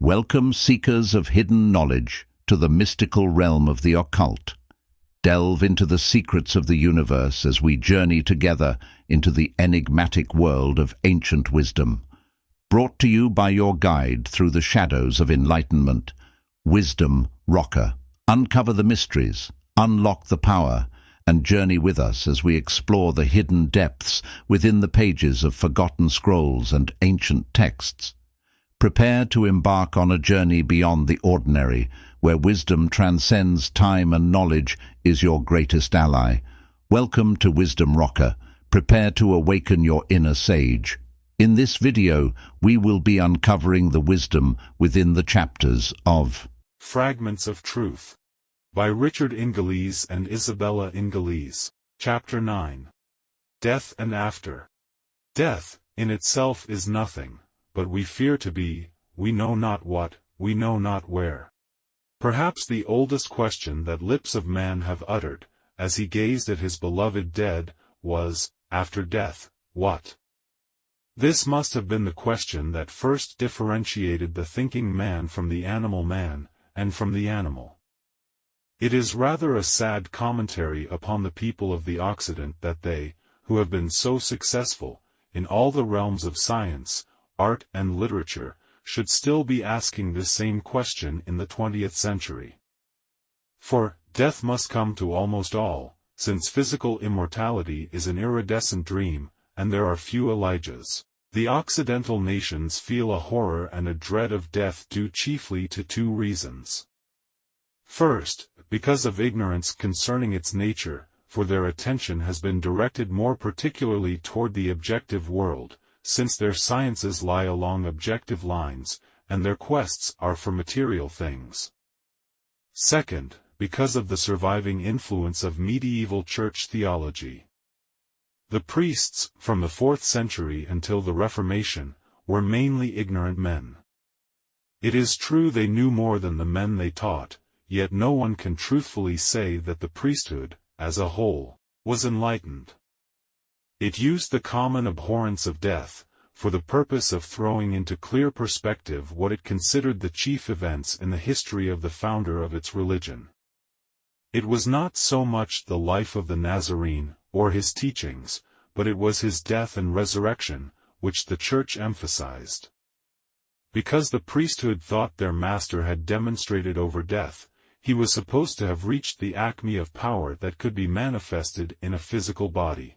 Welcome, seekers of hidden knowledge, to the mystical realm of the occult. Delve into the secrets of the universe as we journey together into the enigmatic world of ancient wisdom. Brought to you by your guide through the shadows of enlightenment, Wisdom Rocker. Uncover the mysteries, unlock the power, and journey with us as we explore the hidden depths within the pages of forgotten scrolls and ancient texts. Prepare to embark on a journey beyond the ordinary, where wisdom transcends time and knowledge is your greatest ally. Welcome to Wisdom Rocker. Prepare to awaken your inner sage. In this video, we will be uncovering the wisdom within the chapters of Fragments of Truth by Richard Ingalese and Isabella Ingalese. Chapter 9. Death and After. Death, in itself is nothing, but we fear to be, we know not what, we know not where. Perhaps the oldest question that lips of man have uttered, as he gazed at his beloved dead, was, after death, what? This must have been the question that first differentiated the thinking man from the animal man, and from the animal. It is rather a sad commentary upon the people of the Occident that they, who have been so successful, in all the realms of science, art and literature, should still be asking this same question in the 20th century. For, death must come to almost all, since physical immortality is an iridescent dream, and there are few Elijahs. The Occidental nations feel a horror and a dread of death due chiefly to two reasons. First, because of ignorance concerning its nature, for their attention has been directed more particularly toward the objective world, since their sciences lie along objective lines, and their quests are for material things. Second, because of the surviving influence of medieval church theology. The priests, from the 4th century until the Reformation, were mainly ignorant men. It is true they knew more than the men they taught, yet no one can truthfully say that the priesthood, as a whole, was enlightened. It used the common abhorrence of death, for the purpose of throwing into clear perspective what it considered the chief events in the history of the founder of its religion. It was not so much the life of the Nazarene, or his teachings, but it was his death and resurrection, which the Church emphasized. Because the priesthood thought their master had demonstrated over death, he was supposed to have reached the acme of power that could be manifested in a physical body.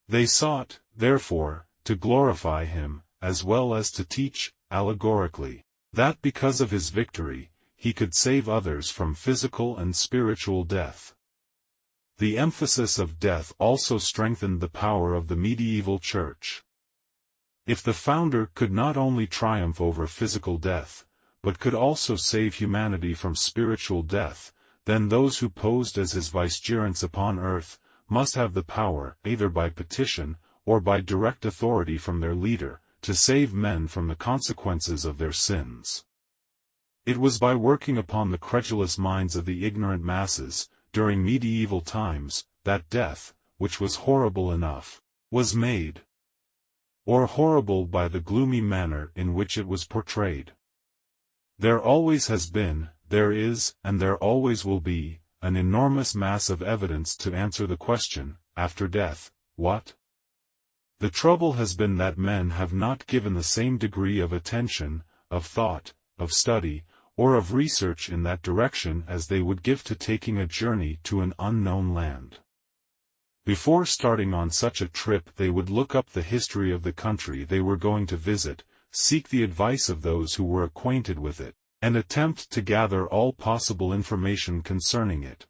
They sought, therefore, to glorify him, as well as to teach, allegorically, that because of his victory, he could save others from physical and spiritual death. The emphasis of death also strengthened the power of the medieval church. If the founder could not only triumph over physical death, but could also save humanity from spiritual death, then those who posed as his vicegerents upon earth, must have the power, either by petition, or by direct authority from their leader, to save men from the consequences of their sins. It was by working upon the credulous minds of the ignorant masses, during medieval times, that death, which was horrible enough, was made. Or horrible by the gloomy manner in which it was portrayed. There always has been, there is, and there always will be, an enormous mass of evidence to answer the question, after death, what? The trouble has been that men have not given the same degree of attention, of thought, of study, or of research in that direction as they would give to taking a journey to an unknown land. Before starting on such a trip they would look up the history of the country they were going to visit, seek the advice of those who were acquainted with it, and attempt to gather all possible information concerning it.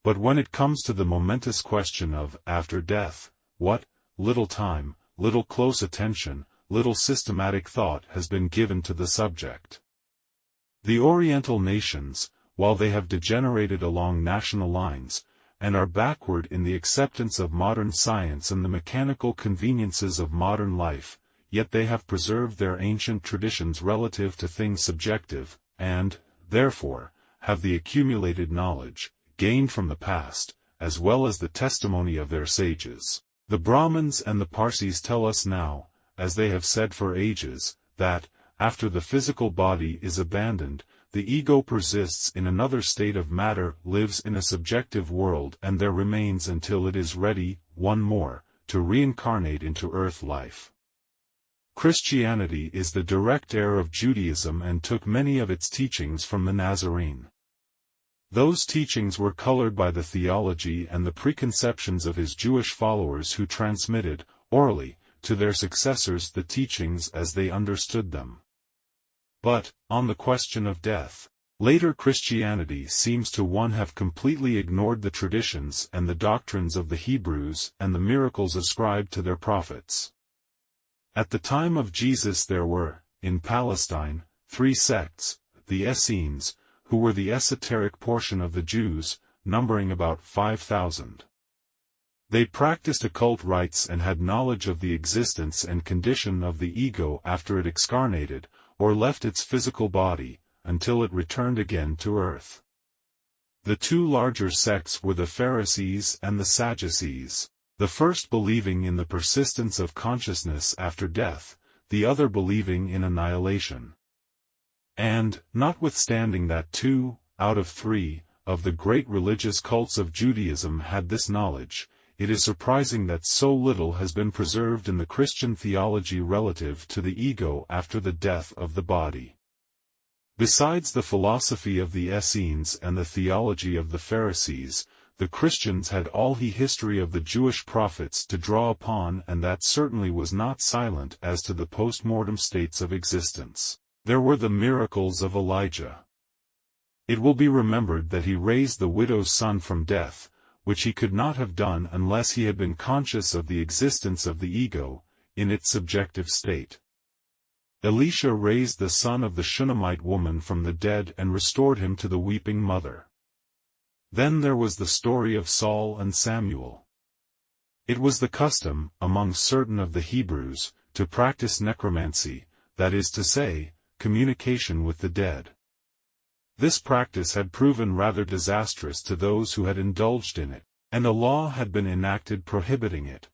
But when it comes to the momentous question of, after death, what, little time, little close attention, little systematic thought has been given to the subject. The Oriental nations, while they have degenerated along national lines, and are backward in the acceptance of modern science and the mechanical conveniences of modern life, yet they have preserved their ancient traditions relative to things subjective, and, therefore, have the accumulated knowledge, gained from the past, as well as the testimony of their sages. The Brahmins and the Parsis tell us now, as they have said for ages, that, after the physical body is abandoned, the ego persists in another state of matter, lives in a subjective world, and there remains until it is ready, one more, to reincarnate into earth life. Christianity is the direct heir of Judaism and took many of its teachings from the Nazarene. Those teachings were colored by the theology and the preconceptions of his Jewish followers, who transmitted, orally, to their successors the teachings as they understood them. But, on the question of death, later Christianity seems to have completely ignored the traditions and the doctrines of the Hebrews and the miracles ascribed to their prophets. At the time of Jesus there were, in Palestine, 3 sects, the Essenes, who were the esoteric portion of the Jews, numbering about 5,000. They practiced occult rites and had knowledge of the existence and condition of the ego after it excarnated, or left its physical body, until it returned again to earth. The 2 larger sects were the Pharisees and the Sadducees, the first believing in the persistence of consciousness after death, the other believing in annihilation. And, notwithstanding that 2, out of 3, of the great religious cults of Judaism had this knowledge, it is surprising that so little has been preserved in the Christian theology relative to the ego after the death of the body. Besides the philosophy of the Essenes and the theology of the Pharisees, the Christians had all the history of the Jewish prophets to draw upon, and that certainly was not silent as to the post-mortem states of existence. There were the miracles of Elijah. It will be remembered that he raised the widow's son from death, which he could not have done unless he had been conscious of the existence of the ego, in its subjective state. Elisha raised the son of the Shunammite woman from the dead and restored him to the weeping mother. Then there was the story of Saul and Samuel. It was the custom, among certain of the Hebrews, to practice necromancy, that is to say, communication with the dead. This practice had proven rather disastrous to those who had indulged in it, and a law had been enacted prohibiting it.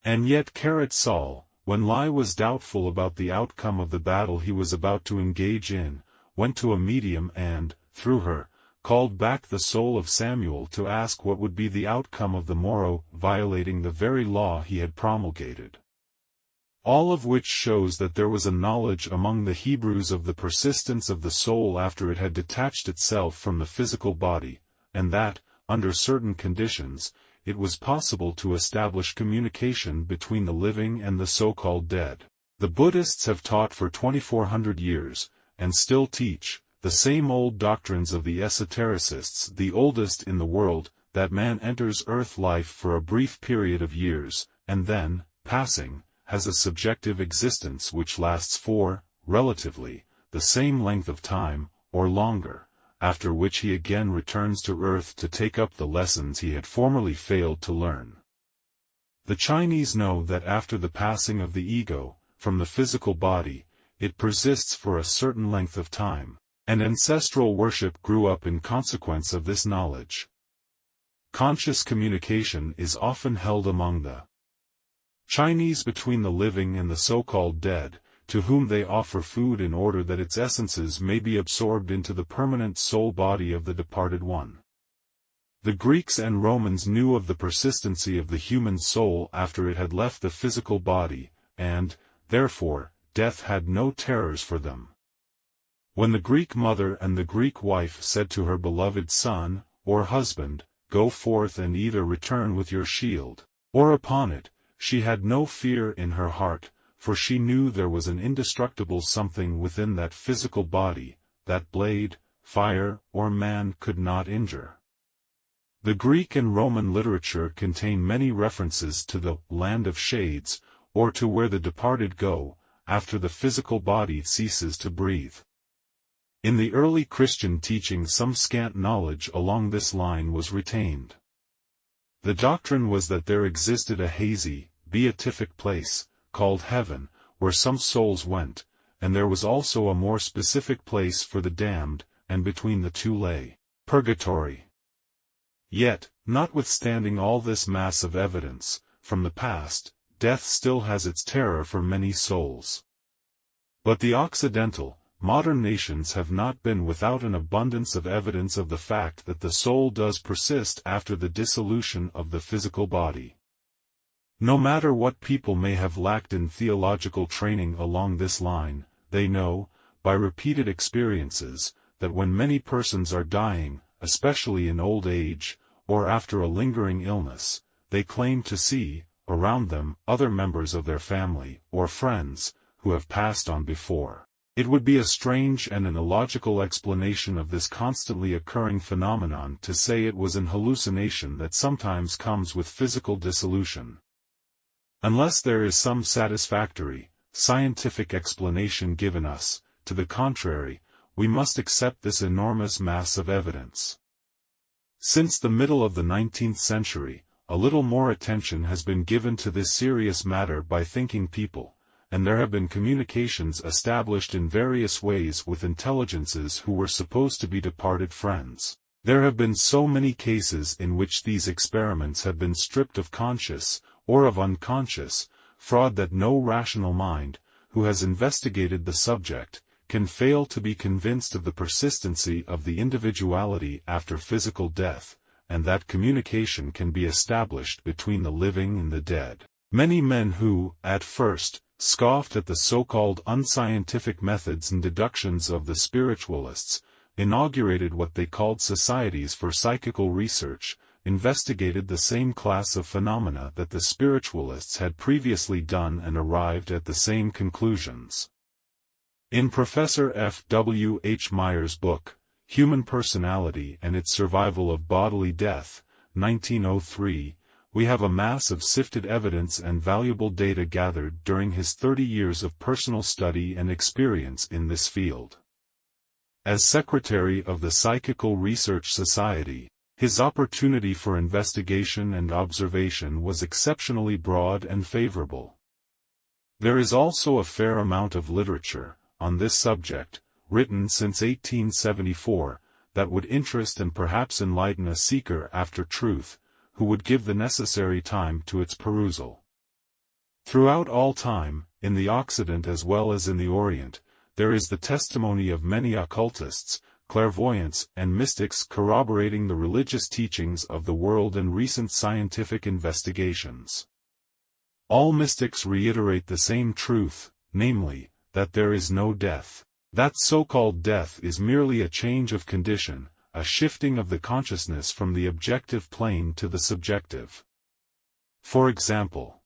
And yet Saul, when Lai was doubtful about the outcome of the battle he was about to engage in, went to a medium and, through her, called back the soul of Samuel to ask what would be the outcome of the morrow, violating the very law he had promulgated. All of which shows that there was a knowledge among the Hebrews of the persistence of the soul after it had detached itself from the physical body, and that, under certain conditions, it was possible to establish communication between the living and the so-called dead. The Buddhists have taught for 2,400 years, and still teach, the same old doctrines of the esotericists, the oldest in the world, that man enters earth life for a brief period of years, and then, passing, has a subjective existence which lasts for, relatively, the same length of time, or longer, after which he again returns to earth to take up the lessons he had formerly failed to learn. The Chinese know that after the passing of the ego, from the physical body, it persists for a certain length of time, and ancestral worship grew up in consequence of this knowledge. Conscious communication is often held among the Chinese between the living and the so-called dead, to whom they offer food in order that its essences may be absorbed into the permanent soul body of the departed one. The Greeks and Romans knew of the persistency of the human soul after it had left the physical body, and, therefore, death had no terrors for them. When the Greek mother and the Greek wife said to her beloved son, or husband, "Go forth and either return with your shield, or upon it," she had no fear in her heart, for she knew there was an indestructible something within that physical body, that blade, fire, or man could not injure. The Greek and Roman literature contain many references to the land of shades, or to where the departed go, after the physical body ceases to breathe. In the early Christian teaching some scant knowledge along this line was retained. The doctrine was that there existed a hazy, beatific place, called heaven, where some souls went, and there was also a more specific place for the damned, and between the two lay purgatory. Yet, notwithstanding all this mass of evidence, from the past, death still has its terror for many souls. But the Occidental, modern nations have not been without an abundance of evidence of the fact that the soul does persist after the dissolution of the physical body. No matter what people may have lacked in theological training along this line, they know, by repeated experiences, that when many persons are dying, especially in old age, or after a lingering illness, they claim to see, around them, other members of their family, or friends, who have passed on before. It would be a strange and an illogical explanation of this constantly occurring phenomenon to say it was an hallucination that sometimes comes with physical dissolution. Unless there is some satisfactory, scientific explanation given us, to the contrary, we must accept this enormous mass of evidence. Since the middle of the 19th century, a little more attention has been given to this serious matter by thinking people, and there have been communications established in various ways with intelligences who were supposed to be departed friends. There have been so many cases in which these experiments have been stripped of conscious, or of unconscious, fraud that no rational mind, who has investigated the subject, can fail to be convinced of the persistency of the individuality after physical death, and that communication can be established between the living and the dead. Many men who, at first, scoffed at the so-called unscientific methods and deductions of the spiritualists, inaugurated what they called societies for psychical research, investigated the same class of phenomena that the spiritualists had previously done and arrived at the same conclusions. In Professor F. W. H. Meyer's book, Human Personality and Its Survival of Bodily Death, 1903, we have a mass of sifted evidence and valuable data gathered during his 30 years of personal study and experience in this field. As secretary of the Psychical Research Society, his opportunity for investigation and observation was exceptionally broad and favorable. There is also a fair amount of literature, on this subject, written since 1874, that would interest and perhaps enlighten a seeker after truth, who would give the necessary time to its perusal. Throughout all time, in the Occident as well as in the Orient, there is the testimony of many occultists, clairvoyants, and mystics corroborating the religious teachings of the world and recent scientific investigations. All mystics reiterate the same truth, namely, that there is no death. That so-called death is merely a change of condition, a shifting of the consciousness from the objective plane to the subjective. For example,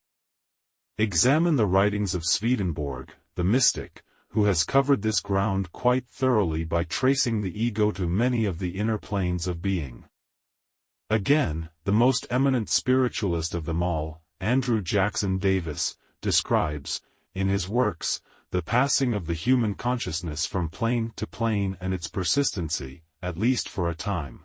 examine the writings of Swedenborg, the mystic, who has covered this ground quite thoroughly by tracing the ego to many of the inner planes of being. Again, the most eminent spiritualist of them all, Andrew Jackson Davis, describes, in his works, the passing of the human consciousness from plane to plane and its persistency, at least for a time.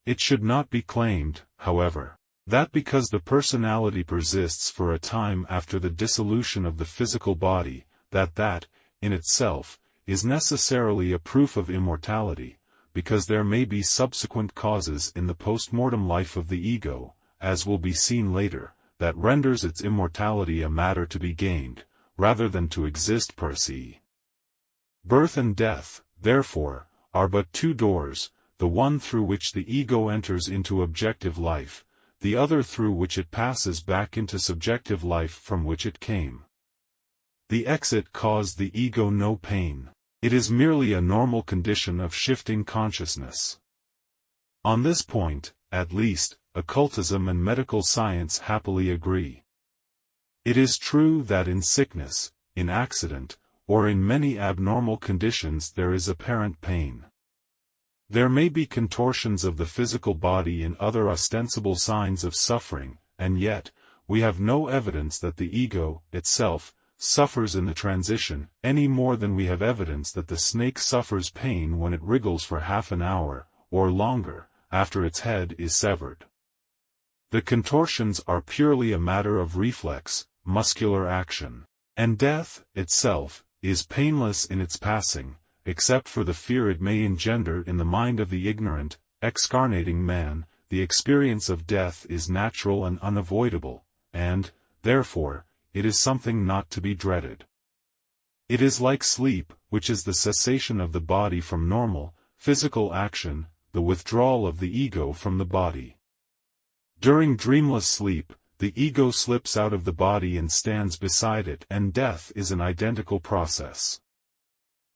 It should not be claimed, however, that because the personality persists for a time after the dissolution of the physical body, that, in itself, is necessarily a proof of immortality, because there may be subsequent causes in the post-mortem life of the ego, as will be seen later, that renders its immortality a matter to be gained, rather than to exist per se. Birth and death, therefore, are but two doors, the one through which the ego enters into objective life, the other through which it passes back into subjective life from which it came. The exit caused the ego no pain. It is merely a normal condition of shifting consciousness. On this point, at least, occultism and medical science happily agree. It is true that in sickness, in accident, or in many abnormal conditions there is apparent pain. There may be contortions of the physical body and other ostensible signs of suffering, and yet, we have no evidence that the ego, itself, suffers in the transition, any more than we have evidence that the snake suffers pain when it wriggles for half an hour, or longer, after its head is severed. The contortions are purely a matter of reflex, muscular action, and death, itself, is painless in its passing, except for the fear it may engender in the mind of the ignorant, excarnating man. The experience of death is natural and unavoidable, and, therefore, it is something not to be dreaded. It is like sleep, which is the cessation of the body from normal, physical action, the withdrawal of the ego from the body. During dreamless sleep, the ego slips out of the body and stands beside it, and death is an identical process.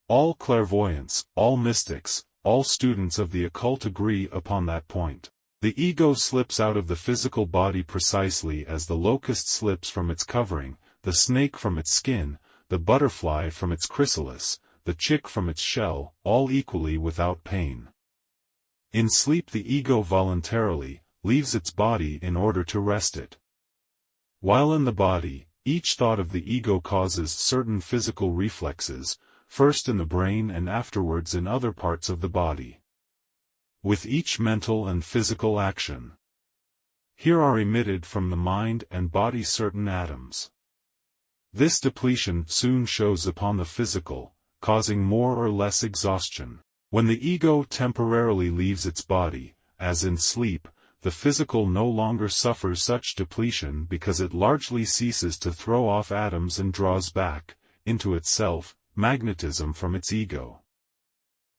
All clairvoyants, all mystics, all students of the occult agree upon that point. The ego slips out of the physical body precisely as the locust slips from its covering, the snake from its skin, the butterfly from its chrysalis, the chick from its shell, all equally without pain. In sleep the ego voluntarily leaves its body in order to rest it. While in the body, each thought of the ego causes certain physical reflexes, first in the brain and afterwards in other parts of the body. With each mental and physical action, here are emitted from the mind and body certain atoms. This depletion soon shows upon the physical, causing more or less exhaustion. When the ego temporarily leaves its body, as in sleep, the physical no longer suffers such depletion because it largely ceases to throw off atoms and draws back, into itself, magnetism from its ego.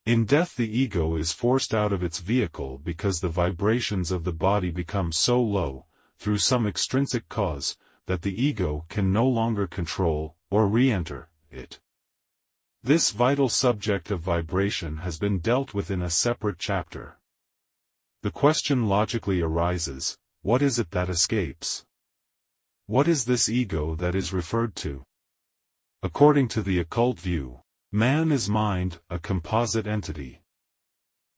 In death the ego is forced out of its vehicle because the vibrations of the body become so low, through some extrinsic cause, that the ego can no longer control, or re-enter, it. This vital subject of vibration has been dealt with in a separate chapter. The question logically arises, what is it that escapes? What is this ego that is referred to? According to the occult view, man is mind, a composite entity.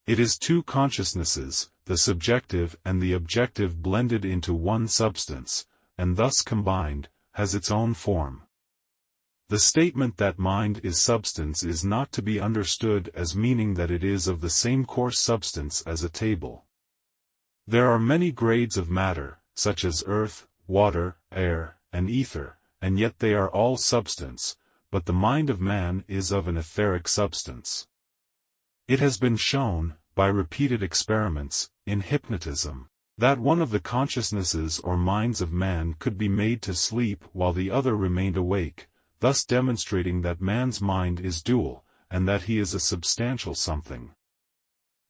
It is two consciousnesses, the subjective and the objective blended into one substance, and thus combined, has its own form. The statement that mind is substance is not to be understood as meaning that it is of the same coarse substance as a table. There are many grades of matter, such as earth, water, air, and ether, and yet they are all substance, but the mind of man is of an etheric substance. It has been shown, by repeated experiments, in hypnotism, that one of the consciousnesses or minds of man could be made to sleep while the other remained awake, thus demonstrating that man's mind is dual, and that he is a substantial something.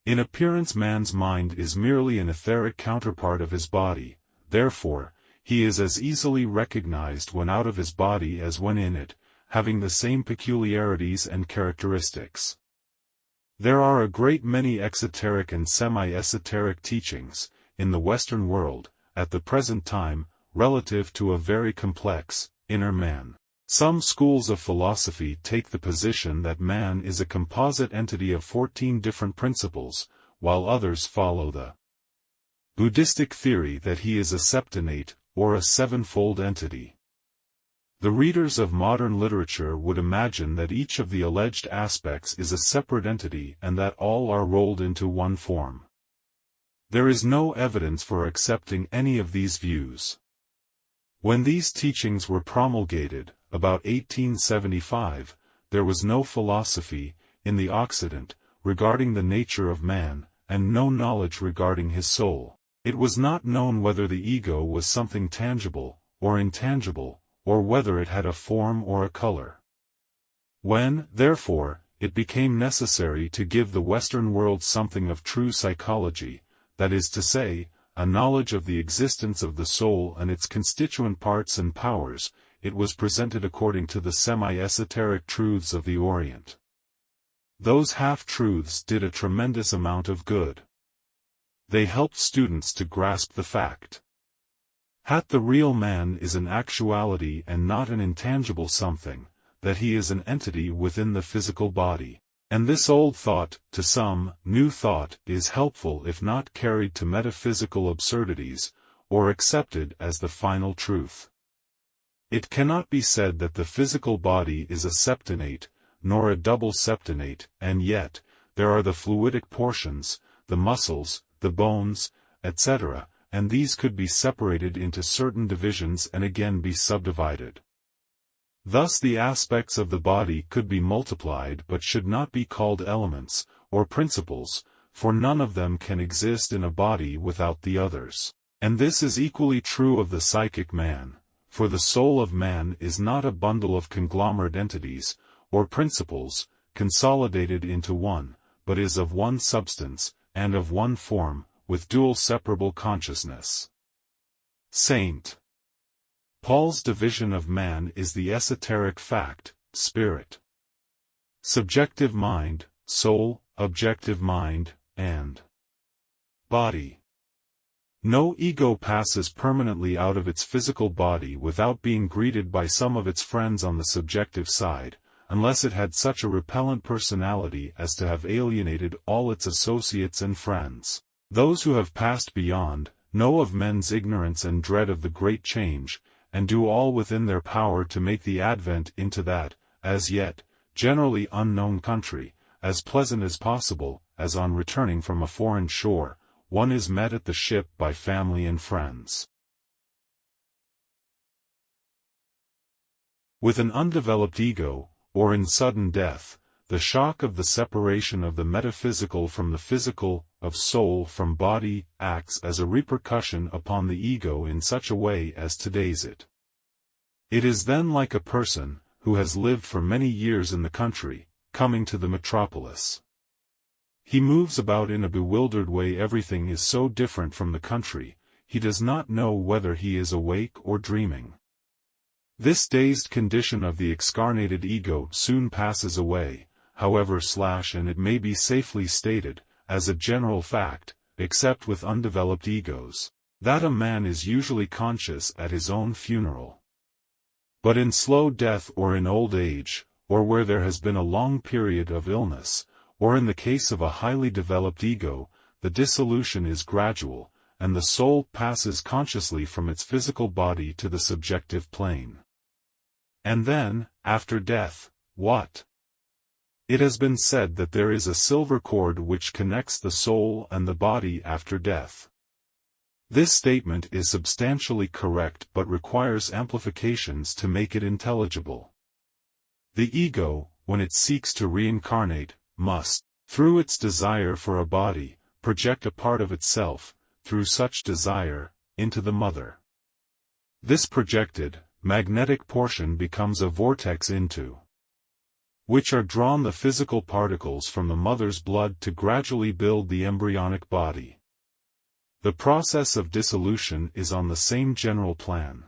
In appearance man's mind is merely an etheric counterpart of his body, therefore, he is as easily recognized when out of his body as when in it, having the same peculiarities and characteristics. There are a great many exoteric and semi-esoteric teachings, in the Western world, at the present time, relative to a very complex, inner man. Some schools of philosophy take the position that man is a composite entity of 14 different principles, while others follow the Buddhistic theory that he is a septenate, or a sevenfold entity. The readers of modern literature would imagine that each of the alleged aspects is a separate entity and that all are rolled into one form. There is no evidence for accepting any of these views. When these teachings were promulgated, about 1875, there was no philosophy, in the Occident, regarding the nature of man, and no knowledge regarding his soul. It was not known whether the ego was something tangible, or intangible, or whether it had a form or a color. When, therefore, it became necessary to give the Western world something of true psychology, that is to say, a knowledge of the existence of the soul and its constituent parts and powers, it was presented according to the semi-esoteric truths of the Orient. Those half-truths did a tremendous amount of good. They helped students to grasp the fact that the real man is an actuality and not an intangible something, that he is an entity within the physical body. And this old thought, to some, new thought, is helpful if not carried to metaphysical absurdities, or accepted as the final truth. It cannot be said that the physical body is a septenate, nor a double septenate, and yet, there are the fluidic portions, the muscles, the bones, etc., and these could be separated into certain divisions and again be subdivided. Thus the aspects of the body could be multiplied but should not be called elements, or principles, for none of them can exist in a body without the others. And this is equally true of the psychic man, for the soul of man is not a bundle of conglomerate entities, or principles, consolidated into one, but is of one substance, and of one form, with dual separable consciousness. St. Paul's division of man is the esoteric fact, spirit. Subjective mind, soul, objective mind, and body. No ego passes permanently out of its physical body without being greeted by some of its friends on the subjective side, unless it had such a repellent personality as to have alienated all its associates and friends. Those who have passed beyond, know of men's ignorance and dread of the great change, and do all within their power to make the advent into that, as yet, generally unknown country, as pleasant as possible, as on returning from a foreign shore, one is met at the ship by family and friends. With an undeveloped ego, or in sudden death, the shock of the separation of the metaphysical from the physical, of soul from body, acts as a repercussion upon the ego in such a way as to daze it. It is then like a person, who has lived for many years in the country, coming to the metropolis. He moves about in a bewildered way. Everything is so different from the country, he does not know whether he is awake or dreaming. This dazed condition of the excarnated ego soon passes away, however, and it may be safely stated, as a general fact, except with undeveloped egos, that a man is usually conscious at his own funeral. But in slow death or in old age, or where there has been a long period of illness, or in the case of a highly developed ego, the dissolution is gradual, and the soul passes consciously from its physical body to the subjective plane. And then, after death, what? It has been said that there is a silver cord which connects the soul and the body after death. This statement is substantially correct but requires amplifications to make it intelligible. The ego, when it seeks to reincarnate, must, through its desire for a body, project a part of itself, through such desire, into the mother. This projected, magnetic portion becomes a vortex into which are drawn the physical particles from the mother's blood to gradually build the embryonic body. The process of dissolution is on the same general plan.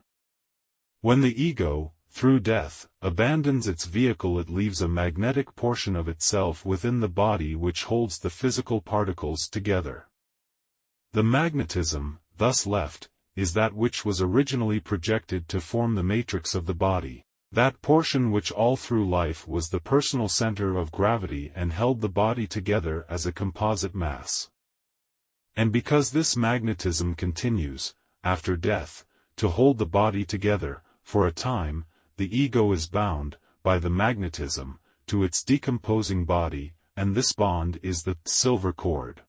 When the ego, through death, abandons its vehicle, it leaves a magnetic portion of itself within the body which holds the physical particles together. The magnetism, thus left, is that which was originally projected to form the matrix of the body, that portion which all through life was the personal center of gravity and held the body together as a composite mass. And because this magnetism continues, after death, to hold the body together, for a time, the ego is bound, by the magnetism, to its decomposing body, and this bond is the silver cord.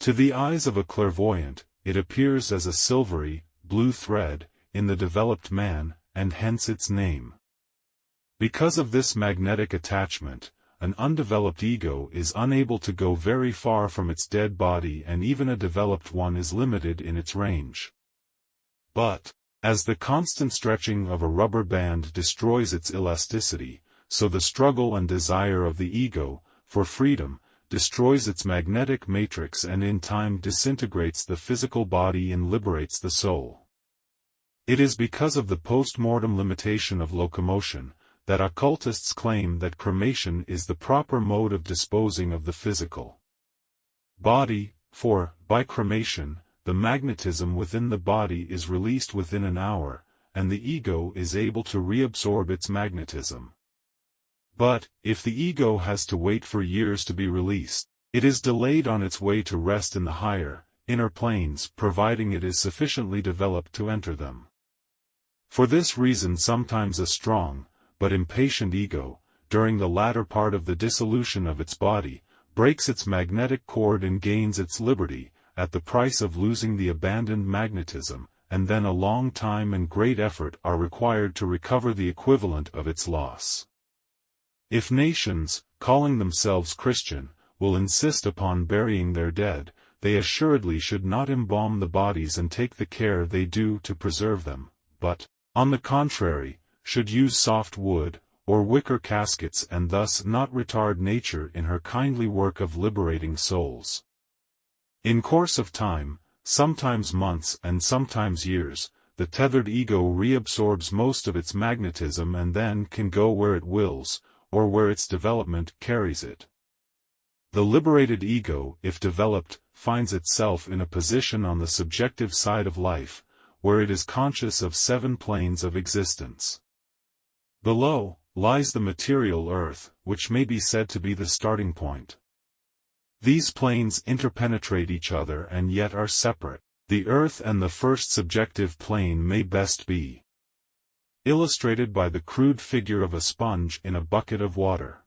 To the eyes of a clairvoyant, it appears as a silvery, blue thread, in the developed man, and hence its name. Because of this magnetic attachment, an undeveloped ego is unable to go very far from its dead body, and even a developed one is limited in its range. But, as the constant stretching of a rubber band destroys its elasticity, so the struggle and desire of the ego, for freedom, destroys its magnetic matrix and in time disintegrates the physical body and liberates the soul. It is because of the post-mortem limitation of locomotion, that occultists claim that cremation is the proper mode of disposing of the physical body, for, by cremation, the magnetism within the body is released within an hour, and the ego is able to reabsorb its magnetism. But, if the ego has to wait for years to be released, it is delayed on its way to rest in the higher, inner planes, providing it is sufficiently developed to enter them. For this reason sometimes a strong, but impatient ego, during the latter part of the dissolution of its body, breaks its magnetic cord and gains its liberty, at the price of losing the abandoned magnetism, and then a long time and great effort are required to recover the equivalent of its loss. If nations, calling themselves Christian, will insist upon burying their dead, they assuredly should not embalm the bodies and take the care they do to preserve them, but, on the contrary, should use soft wood, or wicker caskets, and thus not retard nature in her kindly work of liberating souls. In course of time, sometimes months and sometimes years, the tethered ego reabsorbs most of its magnetism and then can go where it wills, or where its development carries it. The liberated ego, if developed, finds itself in a position on the subjective side of life, where it is conscious of 7 planes of existence. Below lies the material earth, which may be said to be the starting point. These planes interpenetrate each other and yet are separate. The earth and the first subjective plane may best be illustrated by the crude figure of a sponge in a bucket of water.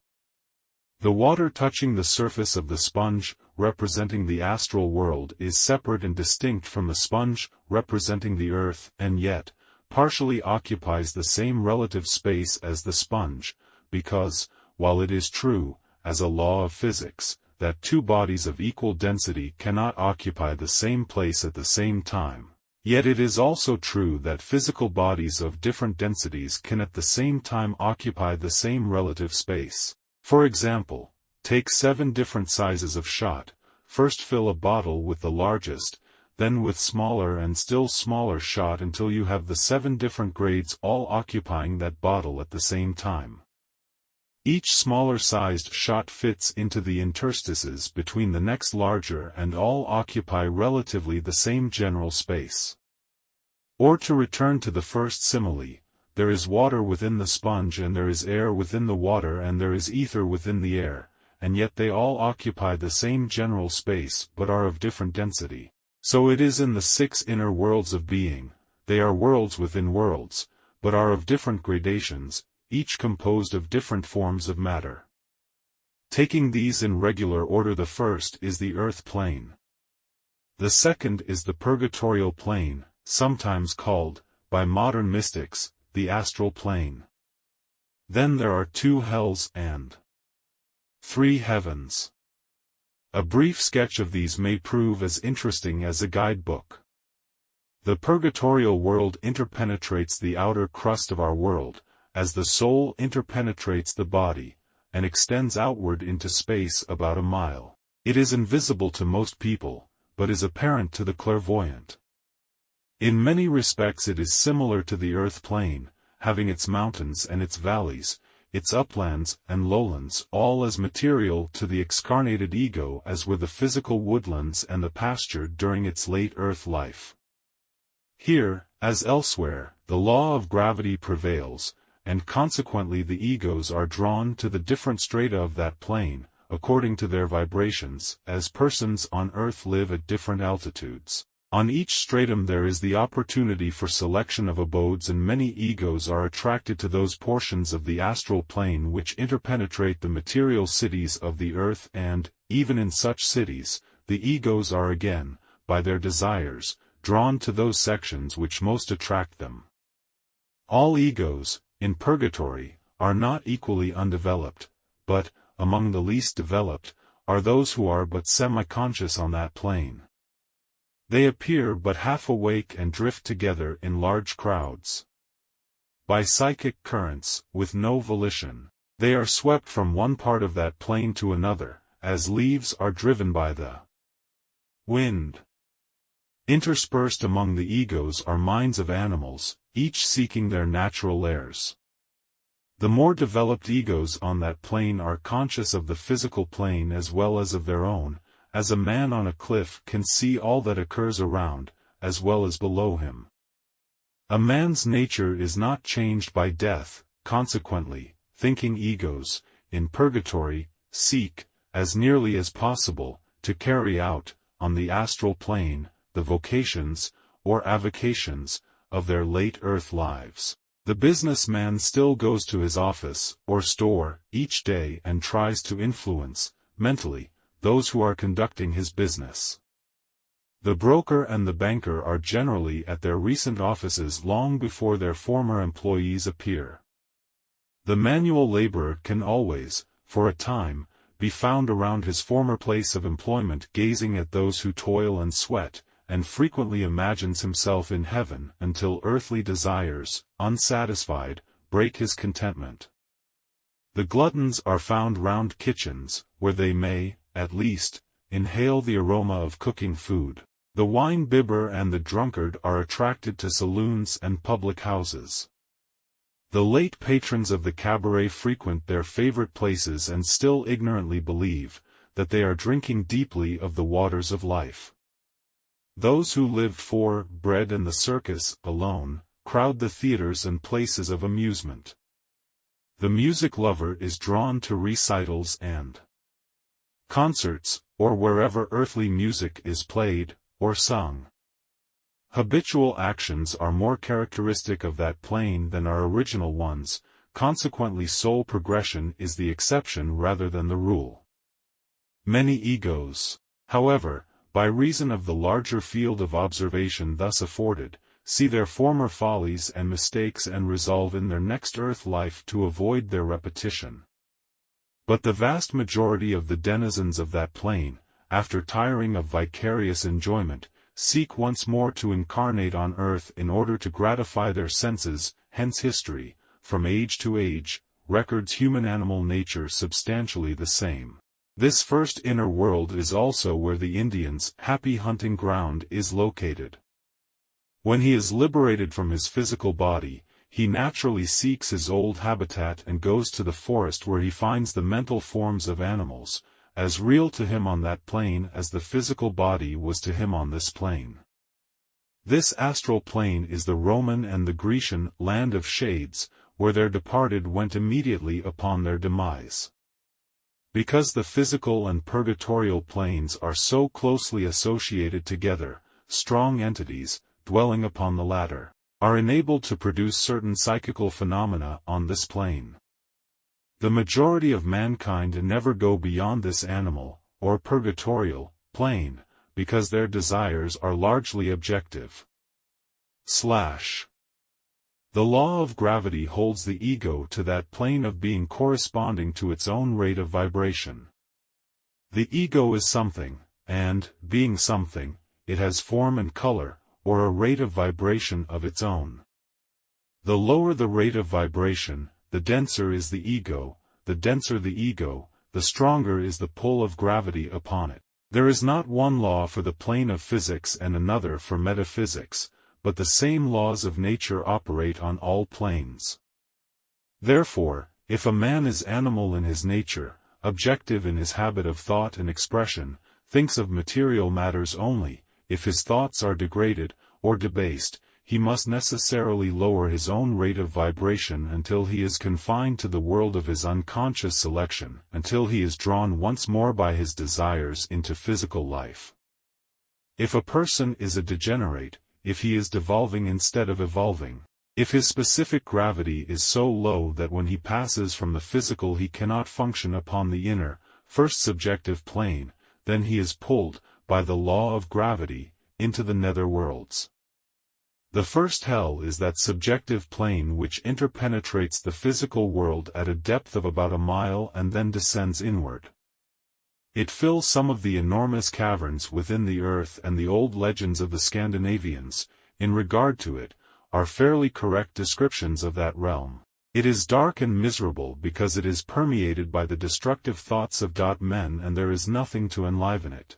The water touching the surface of the sponge, representing the astral world, is separate and distinct from the sponge, representing the earth, and yet partially occupies the same relative space as the sponge, because, while it is true, as a law of physics, that 2 bodies of equal density cannot occupy the same place at the same time, yet it is also true that physical bodies of different densities can at the same time occupy the same relative space. For example, take 7 different sizes of shot, first fill a bottle with the largest, then with smaller and still smaller shot until you have the 7 different grades all occupying that bottle at the same time. Each smaller-sized shot fits into the interstices between the next larger and all occupy relatively the same general space. Or to return to the first simile, there is water within the sponge and there is air within the water and there is ether within the air, and yet they all occupy the same general space but are of different density. So it is in the 6 inner worlds of being. They are worlds within worlds, but are of different gradations, each composed of different forms of matter. Taking these in regular order, the first is the earth plane. The second is the purgatorial plane, sometimes called, by modern mystics, the astral plane. Then there are 2 hells and 3 heavens. A brief sketch of these may prove as interesting as a guidebook. The purgatorial world interpenetrates the outer crust of our world, as the soul interpenetrates the body, and extends outward into space about a mile. It is invisible to most people, but is apparent to the clairvoyant. In many respects it is similar to the earth plane, having its mountains and its valleys, its uplands and lowlands, all as material to the excarnated ego as were the physical woodlands and the pasture during its late earth life. Here, as elsewhere, the law of gravity prevails, and consequently the egos are drawn to the different strata of that plane, according to their vibrations, as persons on earth live at different altitudes. On each stratum there is the opportunity for selection of abodes, and many egos are attracted to those portions of the astral plane which interpenetrate the material cities of the earth, and, even in such cities, the egos are again, by their desires, drawn to those sections which most attract them. All egos, in purgatory, are not equally undeveloped, but, among the least developed, are those who are but semi-conscious on that plane. They appear but half awake and drift together in large crowds. By psychic currents, with no volition, they are swept from one part of that plane to another, as leaves are driven by the wind. Interspersed among the egos are minds of animals, each seeking their natural lairs. The more developed egos on that plane are conscious of the physical plane as well as of their own, as a man on a cliff can see all that occurs around, as well as below him. A man's nature is not changed by death, consequently, thinking egos, in purgatory, seek, as nearly as possible, to carry out, on the astral plane, the vocations, or avocations, of their late earth lives. The businessman still goes to his office, or store, each day and tries to influence, mentally, those who are conducting his business. The broker and the banker are generally at their recent offices long before their former employees appear. The manual laborer can always, for a time, be found around his former place of employment gazing at those who toil and sweat, and frequently imagines himself in heaven until earthly desires, unsatisfied, break his contentment. The gluttons are found round kitchens, where they may, at least, inhale the aroma of cooking food. The wine-bibber and the drunkard are attracted to saloons and public houses. The late patrons of the cabaret frequent their favorite places and still ignorantly believe that they are drinking deeply of the waters of life. Those who lived for bread and the circus alone crowd the theaters and places of amusement. The music lover is drawn to recitals and concerts, or wherever earthly music is played or sung. Habitual actions are more characteristic of that plane than are original ones, consequently soul progression is the exception rather than the rule. Many egos, however, by reason of the larger field of observation thus afforded, see their former follies and mistakes and resolve in their next earth life to avoid their repetition. But the vast majority of the denizens of that plane, after tiring of vicarious enjoyment, seek once more to incarnate on earth in order to gratify their senses. Hence history, from age to age, records human-animal nature substantially the same. This first inner world is also where the Indian's happy hunting ground is located. When he is liberated from his physical body, he naturally seeks his old habitat and goes to the forest where he finds the mental forms of animals, as real to him on that plane as the physical body was to him on this plane. This astral plane is the Roman and the Grecian land of shades, where their departed went immediately upon their demise. Because the physical and purgatorial planes are so closely associated together, strong entities, dwelling upon the latter, are enabled to produce certain psychical phenomena on this plane. The majority of mankind never go beyond this animal, or purgatorial, plane, because their desires are largely objective. The law of gravity holds the ego to that plane of being corresponding to its own rate of vibration. The ego is something, and, being something, it has form and color, or a rate of vibration of its own. The lower the rate of vibration, the denser is the ego, the denser the ego, the stronger is the pull of gravity upon it. There is not one law for the plane of physics and another for metaphysics, but the same laws of nature operate on all planes. Therefore, if a man is animal in his nature, objective in his habit of thought and expression, thinks of material matters only, if his thoughts are degraded, or debased, he must necessarily lower his own rate of vibration until he is confined to the world of his unconscious selection, until he is drawn once more by his desires into physical life. If a person is a degenerate, if he is devolving instead of evolving, if his specific gravity is so low that when he passes from the physical he cannot function upon the inner, first subjective plane, then he is pulled, by the law of gravity, into the nether worlds. The first hell is that subjective plane which interpenetrates the physical world at a depth of about a mile and then descends inward. It fills some of the enormous caverns within the earth, and the old legends of the Scandinavians, in regard to it, are fairly correct descriptions of that realm. It is dark and miserable because it is permeated by the destructive thoughts of men, and there is nothing to enliven it.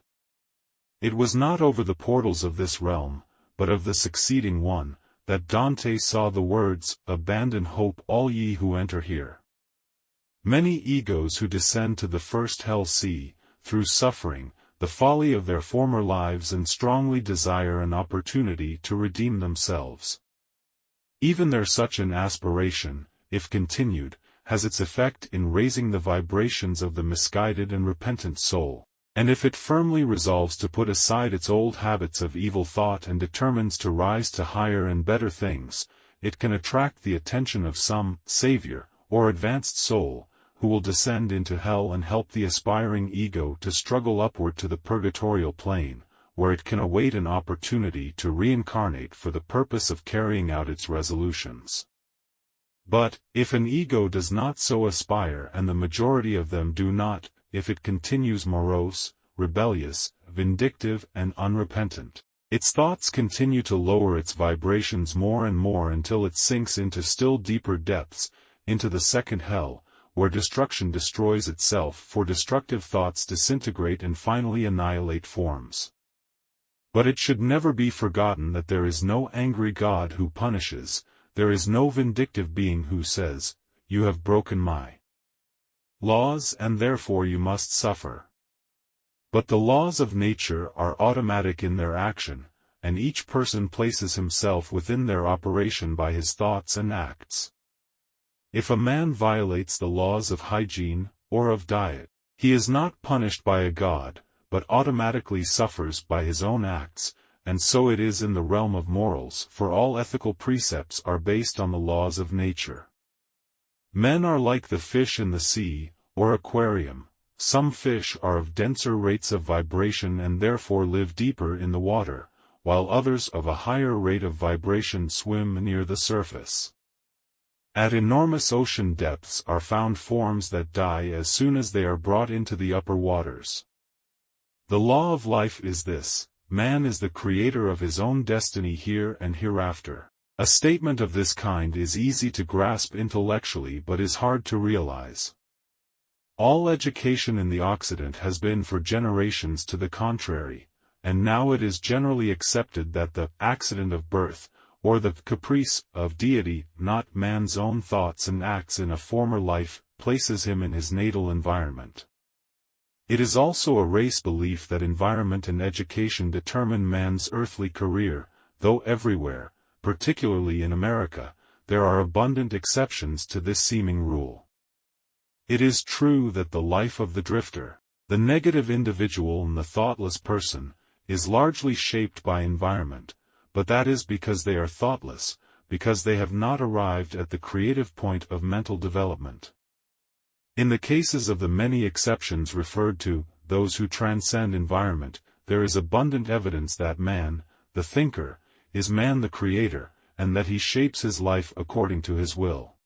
It was not over the portals of this realm, but of the succeeding one, that Dante saw the words, "Abandon hope, all ye who enter here." Many egos who descend to the first hell see, through suffering, the folly of their former lives and strongly desire an opportunity to redeem themselves. Even their such an aspiration, if continued, has its effect in raising the vibrations of the misguided and repentant soul. And if it firmly resolves to put aside its old habits of evil thought and determines to rise to higher and better things, it can attract the attention of some savior, or advanced soul, who will descend into hell and help the aspiring ego to struggle upward to the purgatorial plane, where it can await an opportunity to reincarnate for the purpose of carrying out its resolutions. But, if an ego does not so aspire and the majority of them do not, if it continues morose, rebellious, vindictive and unrepentant, its thoughts continue to lower its vibrations more and more until it sinks into still deeper depths, into the second hell, where destruction destroys itself, for destructive thoughts disintegrate and finally annihilate forms. But it should never be forgotten that there is no angry God who punishes, there is no vindictive being who says, "You have broken my laws and therefore you must suffer." But the laws of nature are automatic in their action, and each person places himself within their operation by his thoughts and acts. If a man violates the laws of hygiene, or of diet, he is not punished by a god, but automatically suffers by his own acts, and so it is in the realm of morals, for all ethical precepts are based on the laws of nature. Men are like the fish in the sea, or aquarium. Some fish are of denser rates of vibration and therefore live deeper in the water, while others of a higher rate of vibration swim near the surface. At enormous ocean depths are found forms that die as soon as they are brought into the upper waters. The law of life is this: man is the creator of his own destiny here and hereafter. A statement of this kind is easy to grasp intellectually but is hard to realize. All education in the Occident has been for generations to the contrary, and now it is generally accepted that the accident of birth, or the caprice of deity, not man's own thoughts and acts in a former life, places him in his natal environment. It is also a race belief that environment and education determine man's earthly career, though everywhere, particularly in America, there are abundant exceptions to this seeming rule. It is true that the life of the drifter, the negative individual and the thoughtless person, is largely shaped by environment, but that is because they are thoughtless, because they have not arrived at the creative point of mental development. In the cases of the many exceptions referred to, those who transcend environment, there is abundant evidence that man, the thinker, is man the creator, and that he shapes his life according to his will.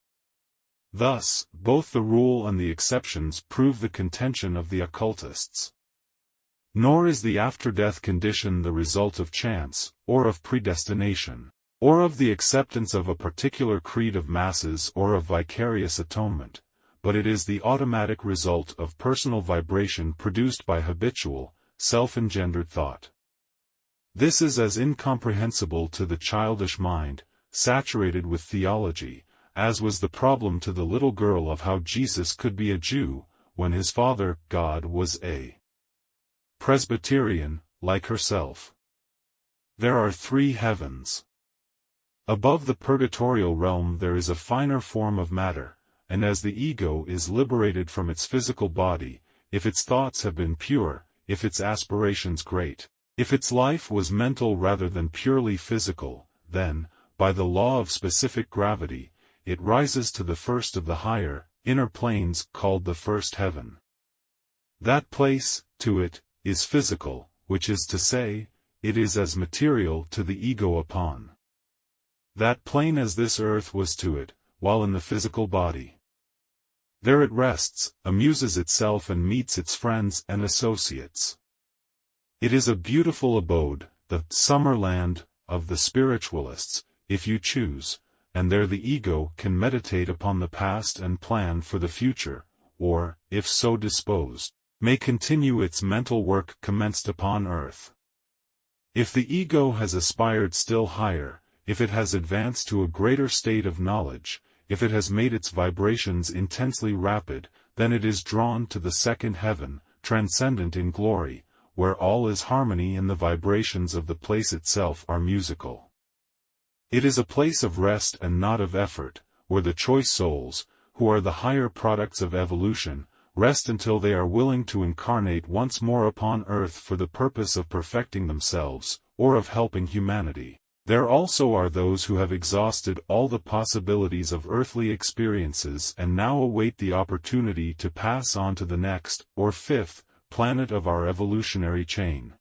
Thus, both the rule and the exceptions prove the contention of the occultists. Nor is the after-death condition the result of chance, or of predestination, or of the acceptance of a particular creed of masses or of vicarious atonement, but it is the automatic result of personal vibration produced by habitual, self-engendered thought. This is as incomprehensible to the childish mind, saturated with theology, as was the problem to the little girl of how Jesus could be a Jew, when his father, God, was a Presbyterian, like herself. There are 3 heavens. Above the purgatorial realm there is a finer form of matter, and as the ego is liberated from its physical body, if its thoughts have been pure, if its aspirations great, if its life was mental rather than purely physical, then, by the law of specific gravity, it rises to the first of the higher, inner planes called the first heaven. That place, to it, is physical, which is to say, it is as material to the ego upon that plane as this earth was to it, while in the physical body. There it rests, amuses itself and meets its friends and associates. It is a beautiful abode, the summer land of the spiritualists, if you choose, and there the ego can meditate upon the past and plan for the future, or, if so disposed, may continue its mental work commenced upon earth. If the ego has aspired still higher, if it has advanced to a greater state of knowledge, if it has made its vibrations intensely rapid, then it is drawn to the second heaven, transcendent in glory, where all is harmony and the vibrations of the place itself are musical. It is a place of rest and not of effort, where the choice souls, who are the higher products of evolution, rest until they are willing to incarnate once more upon earth for the purpose of perfecting themselves, or of helping humanity. There also are those who have exhausted all the possibilities of earthly experiences and now await the opportunity to pass on to the next, or 5th, planet of our evolutionary chain.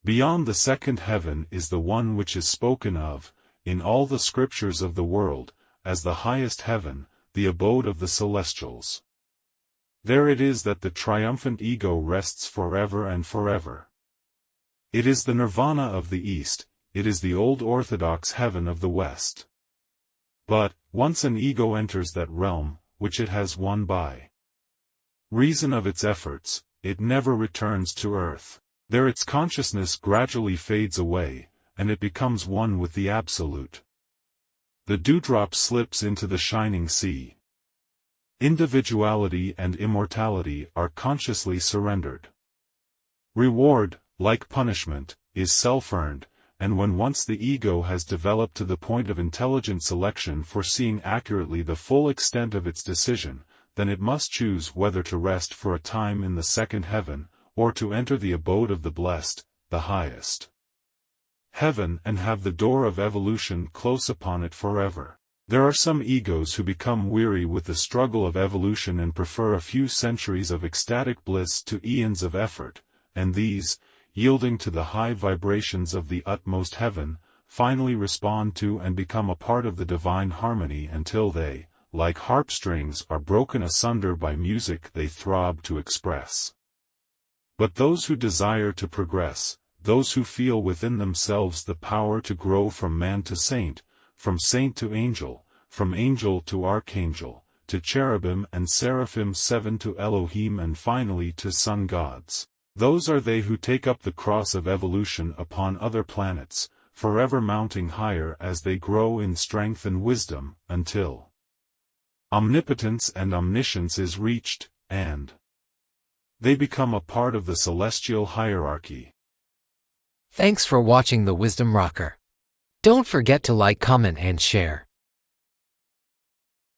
Beyond the second heaven is the one which is spoken of, in all the scriptures of the world, as the highest heaven, the abode of the celestials. There it is that the triumphant ego rests forever and forever. It is the nirvana of the East, it is the old orthodox heaven of the West. But, once an ego enters that realm, which it has won by reason of its efforts, it never returns to earth. There its consciousness gradually fades away, and it becomes one with the Absolute. The dewdrop slips into the shining sea. Individuality and immortality are consciously surrendered. Reward, like punishment, is self-earned, and when once the ego has developed to the point of intelligent selection foreseeing accurately the full extent of its decision, then it must choose whether to rest for a time in the second heaven, or to enter the abode of the blessed, the highest heaven, and have the door of evolution close upon it forever. There are some egos who become weary with the struggle of evolution and prefer a few centuries of ecstatic bliss to eons of effort, and these, yielding to the high vibrations of the utmost heaven, finally respond to and become a part of the divine harmony until they, like harp strings, are broken asunder by music they throb to express. But those who desire to progress, those who feel within themselves the power to grow from man to saint, from saint to angel, from angel to archangel, to cherubim and seraphim, 7 to Elohim, and finally to sun gods, those are they who take up the cross of evolution upon other planets, forever mounting higher as they grow in strength and wisdom, until omnipotence and omniscience is reached, and they become a part of the celestial hierarchy. Thanks for watching the Wisdom Rocker. Don't forget to like, comment, and share.